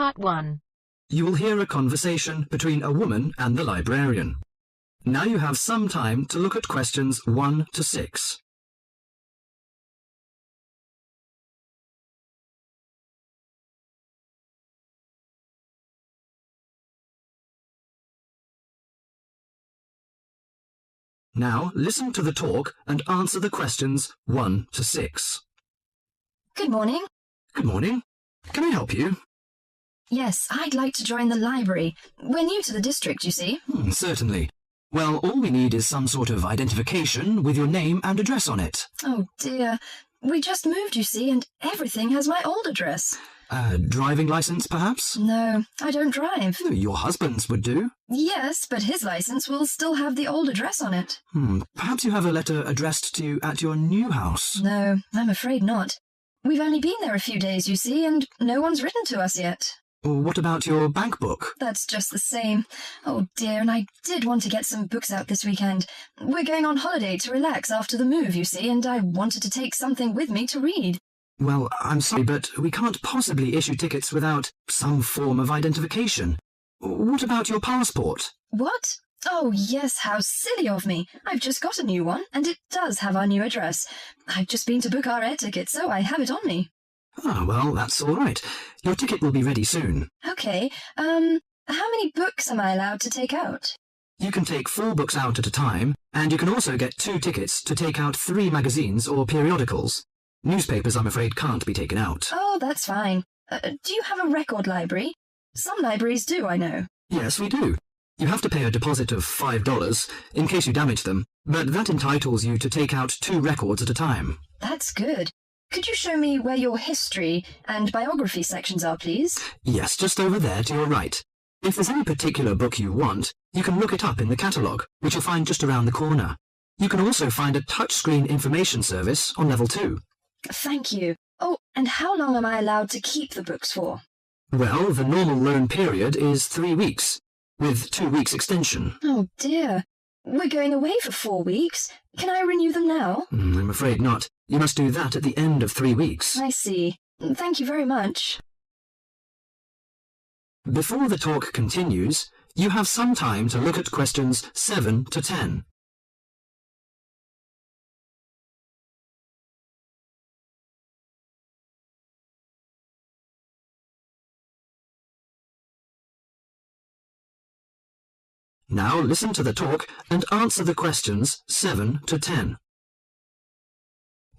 Part 1. You will hear a conversation between a woman and the librarian. Now you have some time to look at questions 1 to 6. Now listen to the talk and answer the questions 1 to 6. Good morning. Good morning. Can I help you? Yes, I'd like to join the library. We're new to the district, you see. Certainly. Well, all we need is some sort of identification with your name and address on it. Oh dear. We just moved, you see, and everything has my old address. Driving license, perhaps? No, I don't drive. Your husband's would do. Yes, but his license will still have the old address on it. Perhaps you have a letter addressed to you at your new house. No, I'm afraid not. We've only been there a few days, you see, and no one's written to us yet. What about your bank book? That's just the same. Oh dear, and I did want to get some books out this weekend. We're going on holiday to relax after the move, you see, and I wanted to take something with me to read. Well, I'm sorry, but we can't possibly issue tickets without some form of identification. What about your passport? What? Oh yes, how silly of me. I've just got a new one, and it does have our new address. I've just been to book our air ticket, so I have it on me. Well, that's all right. Your ticket will be ready soon. Okay, how many books am I allowed to take out? You can take 4 books out at a time, and you can also get 2 tickets to take out 3 magazines or periodicals. Newspapers, I'm afraid, can't be taken out. Oh, that's fine. Do you have a record library? Some libraries do, I know. Yes, we do. You have to pay a deposit of $5 in case you damage them, but that entitles you to take out 2 records at a time. That's good. Could you show me where your history and biography sections are, please? Yes, just over there to your right. If there's any particular book you want, you can look it up in the catalogue, which you'll find just around the corner. You can also find a touchscreen information service on level 2. Thank you. Oh, and how long am I allowed to keep the books for? Well, the normal loan period is 3 weeks, with 2 weeks extension. Oh dear. We're going away for 4 weeks. Can I renew them now? I'm afraid not. You must do that at the end of 3 weeks. I see. Thank you very much. Before the talk continues, you have some time to look at questions 7 to 10. Now listen to the talk and answer the questions 7 to 10.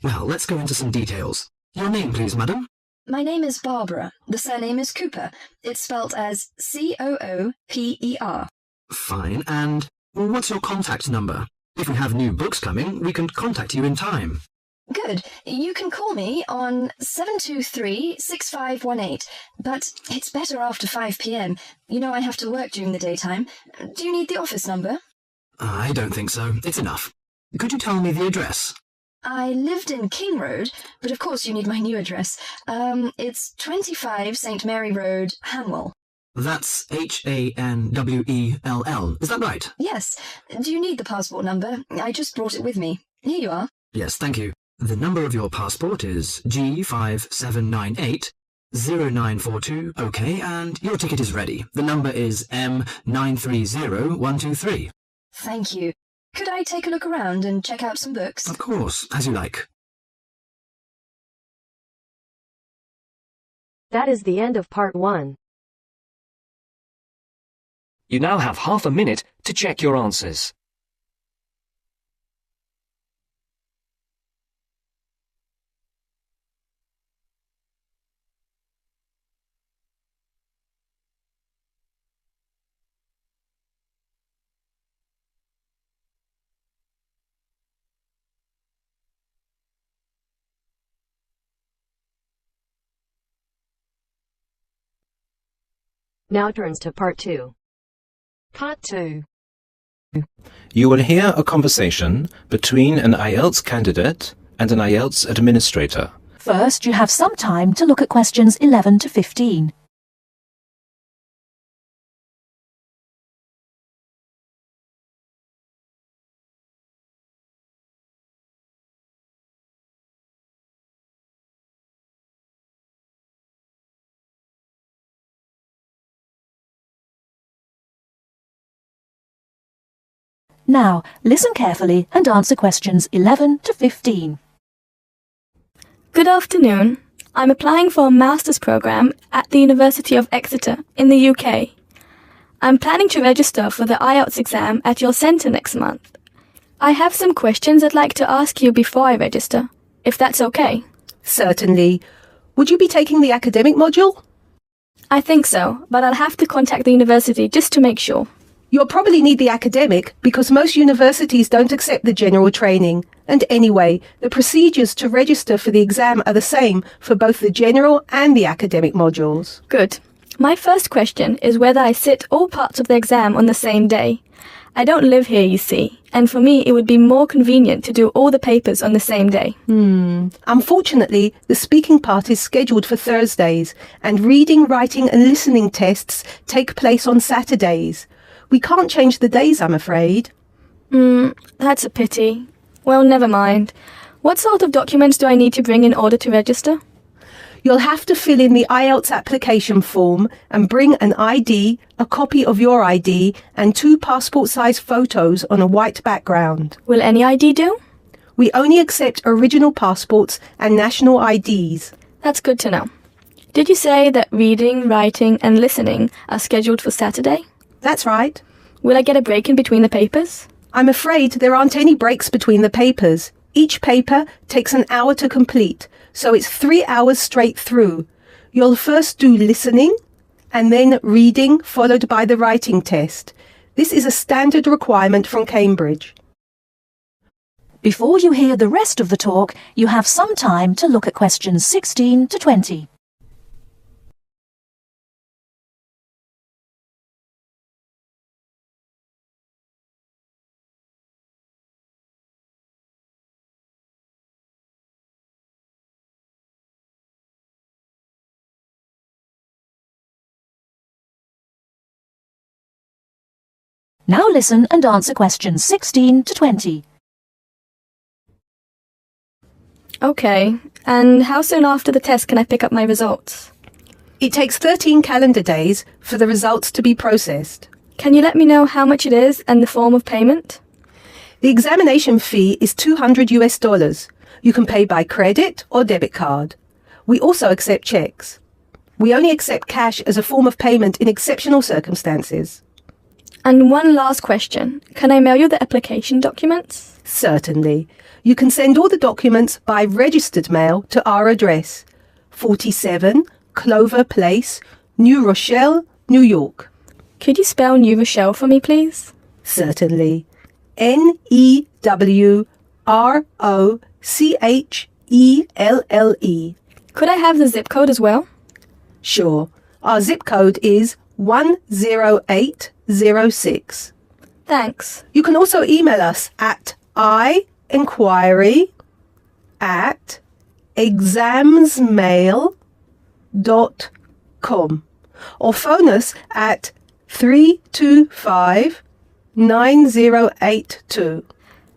Well, let's go into some details. Your name, please, madam? My name is Barbara. The surname is Cooper. It's spelt as C-O-O-P-E-R. Fine. And what's your contact number? If we have new books coming, we can contact you in time. Good. You can call me on 723-6518, but it's better after 5 p.m. You know I have to work during the daytime. Do you need the office number? I don't think so. It's enough. Could you tell me the address? I lived in King Road, but of course you need my new address. It's 25 St. Mary Road, Hanwell. That's Hanwell. Is that right? Yes. Do you need the passport number? I just brought it with me. Here you are. Yes, thank you. The number of your passport is G5798-0942. OK, and your ticket is ready. The number is M930123. Thank you. Could I take a look around and check out some books? Of course, as you like. That is the end of Part 1. You now have half a minute to check your answers. Now turns to Part 2. Part 2. You will hear a conversation between an IELTS candidate and an IELTS administrator. First, you have some time to look at questions 11 to 15. Now, listen carefully and answer questions 11 to 15. Good afternoon. I'm applying for a master's program at the University of Exeter in the UK. I'm planning to register for the IELTS exam at your centre next month. I have some questions I'd like to ask you before I register, if that's okay. Certainly. Would you be taking the academic module? I think so, but I'll have to contact the university just to make sure. You'll probably need the academic because most universities don't accept the general training. And anyway, the procedures to register for the exam are the same for both the general and the academic modules. Good. My first question is whether I sit all parts of the exam on the same day. I don't live here, you see, and for me it would be more convenient to do all the papers on the same day. Unfortunately, the speaking part is scheduled for Thursdays, and reading, writing and listening tests take place on Saturdays. We can't change the days, I'm afraid. That's a pity. Well, never mind. What sort of documents do I need to bring in order to register? You'll have to fill in the IELTS application form and bring an ID, a copy of your ID, and 2 passport-size photos on a white background. Will any ID do? We only accept original passports and national IDs. That's good to know. Did you say that reading, writing and listening are scheduled for Saturday? That's right. Will I get a break in between the papers? I'm afraid there aren't any breaks between the papers. Each paper takes an hour to complete, so it's 3 hours straight through. You'll first do listening, and then reading, followed by the writing test. This is a standard requirement from Cambridge. Before you hear the rest of the talk, you have some time to look at questions 16 to 20. Now listen and answer questions 16 to 20. Okay, and how soon after the test can I pick up my results? It takes 13 calendar days for the results to be processed. Can you let me know how much it is and the form of payment? The examination fee is $200. You can pay by credit or debit card. We also accept checks. We only accept cash as a form of payment in exceptional circumstances. And one last question. Can I mail you the application documents? Certainly. You can send all the documents by registered mail to our address, 47 Clover Place, New Rochelle, New York. Could you spell New Rochelle for me, please? Certainly. Newrochlele. Could I have the zip code as well? Sure. Our zip code is 10806. Thanks. You can also email us at inquiry@examsmail.com or phone us at 325-9082.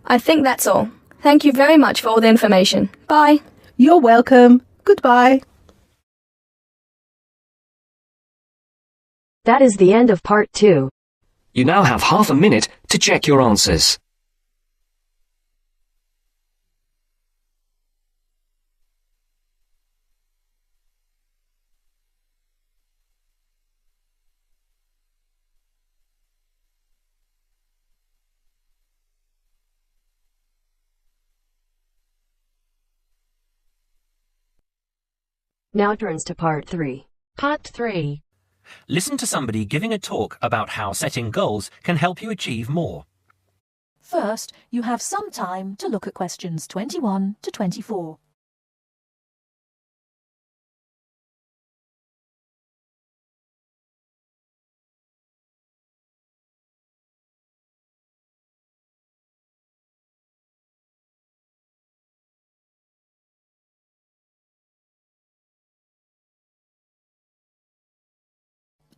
I think that's all. Thank you very much for all the information. Bye. You're welcome. Goodbye. That is the end of part 2. You now have half a minute to check your answers. Now turns to part 3. Part 3. Listen to somebody giving a talk about how setting goals can help you achieve more. First, you have some time to look at questions 21 to 24.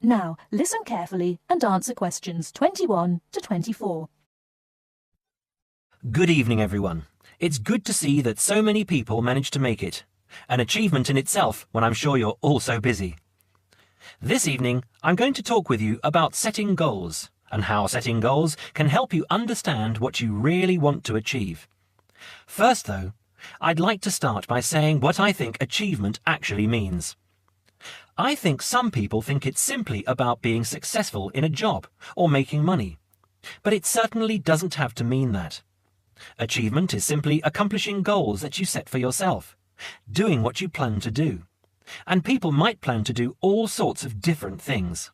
Now, listen carefully and answer questions 21 to 24. Good evening, everyone. It's good to see that so many people managed to make it. An achievement in itself when I'm sure you're all so busy. This evening, I'm going to talk with you about setting goals, and how setting goals can help you understand what you really want to achieve. First, though, I'd like to start by saying what I think achievement actually means. I think some people think it's simply about being successful in a job or making money, but it certainly doesn't have to mean that. Achievement is simply accomplishing goals that you set for yourself, doing what you plan to do, and people might plan to do all sorts of different things.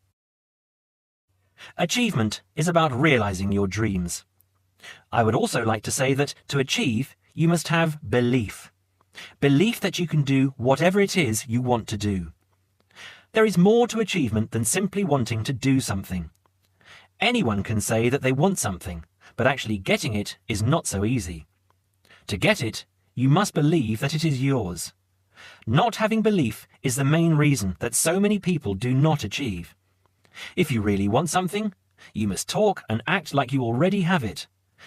Achievement is about realizing your dreams. I would also like to say that to achieve, you must have belief. Belief that you can do whatever it is you want to do. There is more to achievement than simply wanting to do something. Anyone can say that they want something, but actually getting it is not so easy. To get it, you must believe that it is yours. Not having belief is the main reason that so many people do not achieve. If you really want something, you must talk and act like you already have it.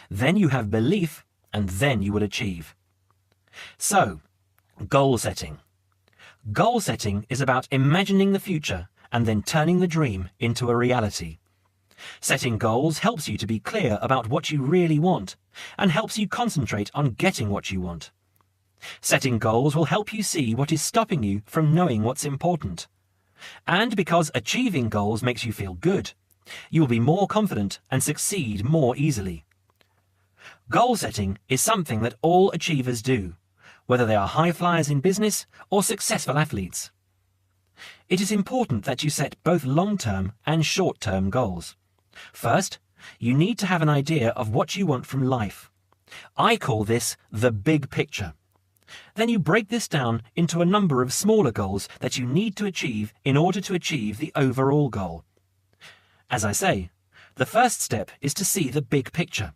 Then you have belief, and then you will achieve. So, goal setting. Goal setting is about imagining the future and then turning the dream into a reality. Setting goals helps you to be clear about what you really want and helps you concentrate on getting what you want. Setting goals will help you see what is stopping you from knowing what's important. And because achieving goals makes you feel good, you will be more confident and succeed more easily. Goal setting is something that all achievers do, whether they are high flyers in business or successful athletes. It is important that you set both long-term and short-term goals. First, you need to have an idea of what you want from life. I call this the big picture. Then you break this down into a number of smaller goals that you need to achieve in order to achieve the overall goal. As I say, the first step is to see the big picture.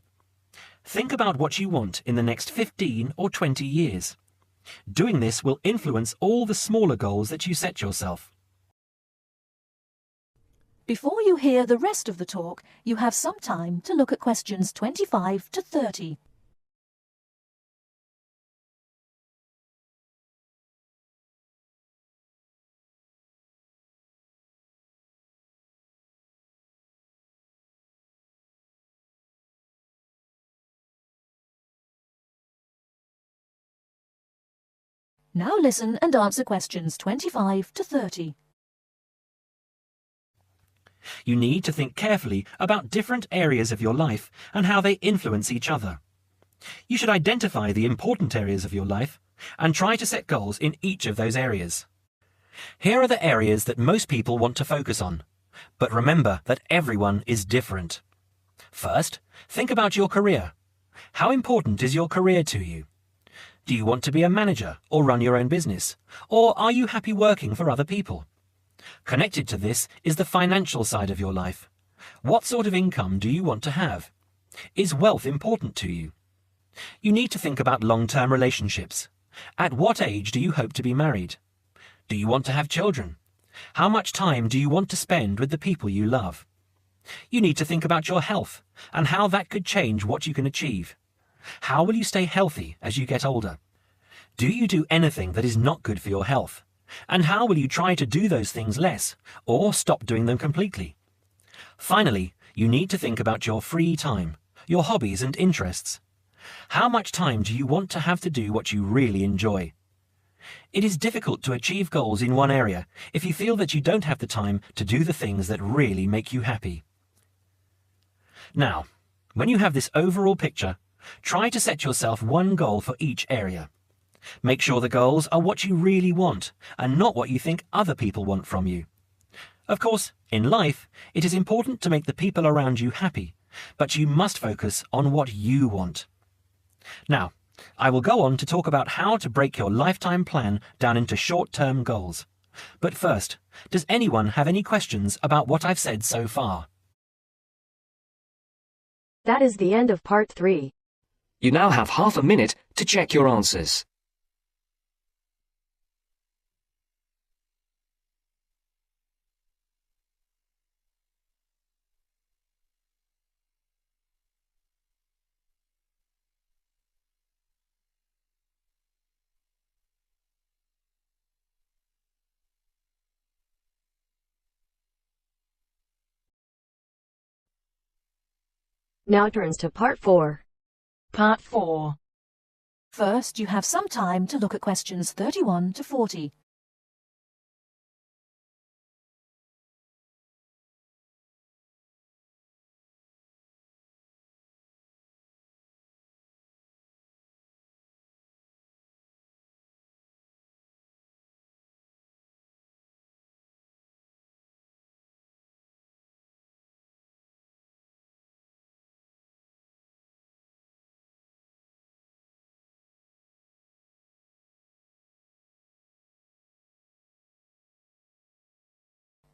Think about what you want in the next 15 or 20 years. Doing this will influence all the smaller goals that you set yourself. Before you hear the rest of the talk, you have some time to look at questions 25 to 30. Now listen and answer questions 25 to 30. You need to think carefully about different areas of your life and how they influence each other. You should identify the important areas of your life and try to set goals in each of those areas. Here are the areas that most people want to focus on, but remember that everyone is different. First, think about your career. How important is your career to you? Do you want to be a manager or run your own business? Or are you happy working for other people? Connected to this is the financial side of your life. What sort of income do you want to have? Is wealth important to you? You need to think about long-term relationships. At what age do you hope to be married? Do you want to have children? How much time do you want to spend with the people you love? You need to think about your health and how that could change what you can achieve. How will you stay healthy as you get older? Do you do anything that is not good for your health? And how will you try to do those things less, or stop doing them completely? Finally, you need to think about your free time, your hobbies and interests. How much time do you want to have to do what you really enjoy? It is difficult to achieve goals in one area if you feel that you don't have the time to do the things that really make you happy. Now, when you have this overall picture, try to set yourself one goal for each area. Make sure the goals are what you really want and not what you think other people want from you. Of course, in life, it is important to make the people around you happy, but you must focus on what you want. Now, I will go on to talk about how to break your lifetime plan down into short-term goals. But first, does anyone have any questions about what I've said so far? That is the end of part 3. You now have half a minute to check your answers. Now turns to Part 4. Part 4. First, you have some time to look at questions 31 to 40.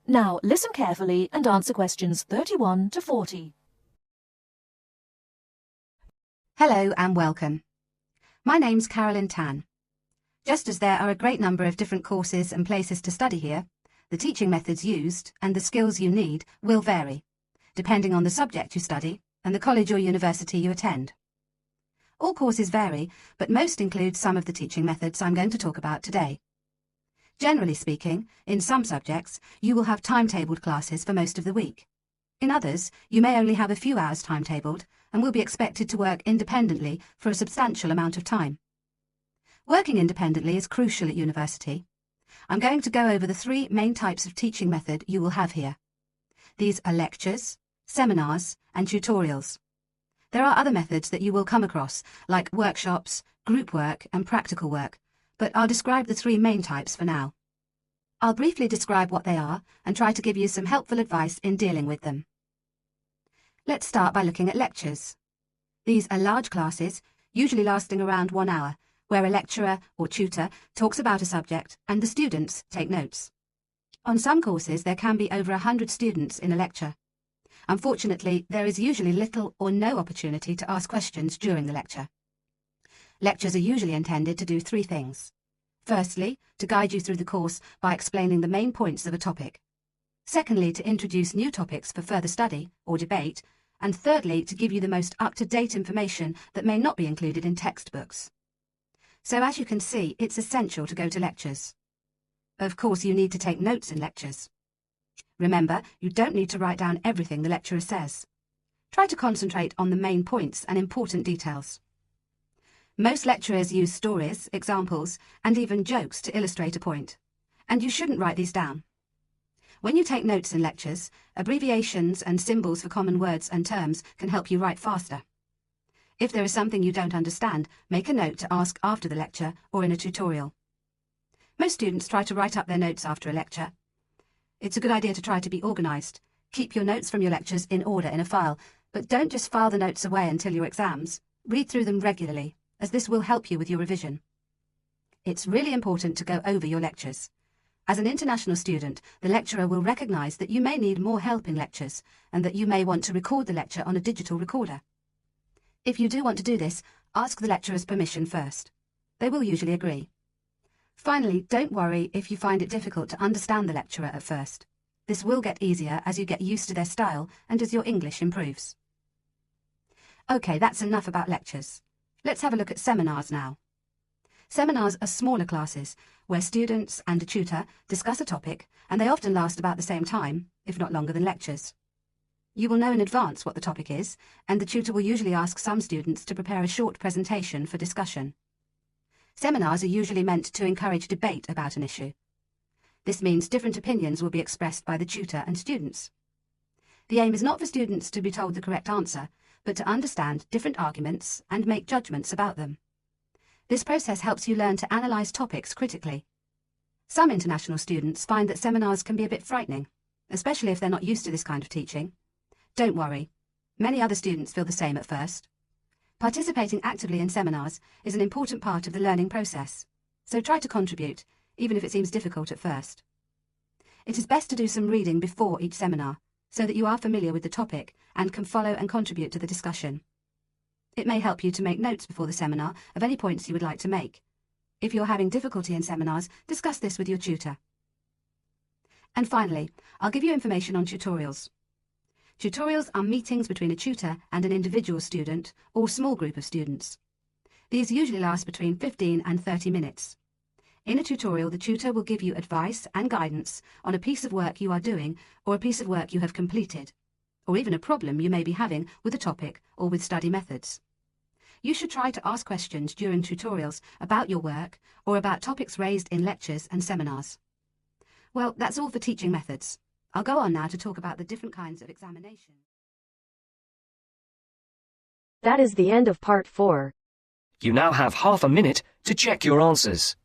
Now listen carefully and answer questions 31 to 40. Hello and welcome. My name's Carolyn Tan. Just as there are a great number of different courses and places to study here, the teaching methods used and the skills you need will vary, depending on the subject you study and the college or university you attend. All courses vary, but most include some of the teaching methods I'm going to talk about today. Generally speaking, in some subjects, you will have timetabled classes for most of the week. In others, you may only have a few hours timetabled and will be expected to work independently for a substantial amount of time. Working independently is crucial at university. I'm going to go over the three main types of teaching method you will have here. These are lectures, seminars, and tutorials. There are other methods that you will come across, like workshops, group work, and practical work, but I'll describe the three main types for now. I'll briefly describe what they are and try to give you some helpful advice in dealing with them. Let's start by looking at lectures. These are large classes, usually lasting around 1 hour, where a lecturer or tutor talks about a subject and the students take notes. On some courses, there can be over 100 students in a lecture. Unfortunately, there is usually little or no opportunity to ask questions during the lecture. Lectures are usually intended to do three things. Firstly, to guide you through the course by explaining the main points of a topic. Secondly, to introduce new topics for further study or debate. And thirdly, to give you the most up-to-date information that may not be included in textbooks. So as you can see, it's essential to go to lectures. Of course, you need to take notes in lectures. Remember, you don't need to write down everything the lecturer says. Try to concentrate on the main points and important details. Most lecturers use stories, examples, and even jokes to illustrate a point, and you shouldn't write these down. When you take notes in lectures, abbreviations and symbols for common words and terms can help you write faster. If there is something you don't understand, make a note to ask after the lecture or in a tutorial. Most students try to write up their notes after a lecture. It's a good idea to try to be organised. Keep your notes from your lectures in order in a file, but don't just file the notes away until your exams. Read through them regularly, as this will help you with your revision. It's really important to go over your lectures. As an international student, the lecturer will recognise that you may need more help in lectures and that you may want to record the lecture on a digital recorder. If you do want to do this, ask the lecturer's permission first. They will usually agree. Finally, don't worry if you find it difficult to understand the lecturer at first. This will get easier as you get used to their style and as your English improves. Okay, that's enough about lectures. Let's have a look at seminars now. Seminars are smaller classes where students and a tutor discuss a topic, and they often last about the same time, if not longer than lectures. You will know in advance what the topic is, and the tutor will usually ask some students to prepare a short presentation for discussion. Seminars are usually meant to encourage debate about an issue. This means different opinions will be expressed by the tutor and students. The aim is not for students to be told the correct answer, but to understand different arguments and make judgments about them. This process helps you learn to analyse topics critically. Some international students find that seminars can be a bit frightening, especially if they're not used to this kind of teaching. Don't worry. Many other students feel the same at first. Participating actively in seminars is an important part of the learning process, so try to contribute, even if it seems difficult at first. It is best to do some reading before each seminar, so that you are familiar with the topic and can follow and contribute to the discussion. It may help you to make notes before the seminar of any points you would like to make. If you're having difficulty in seminars, discuss this with your tutor. And finally, I'll give you information on tutorials. Tutorials are meetings between a tutor and an individual student or small group of students. These usually last between 15 and 30 minutes. In a tutorial, the tutor will give you advice and guidance on a piece of work you are doing or a piece of work you have completed, or even a problem you may be having with a topic or with study methods. You should try to ask questions during tutorials about your work or about topics raised in lectures and seminars. Well, that's all for teaching methods. I'll go on now to talk about the different kinds of examination. That is the end of part 4. You now have half a minute to check your answers.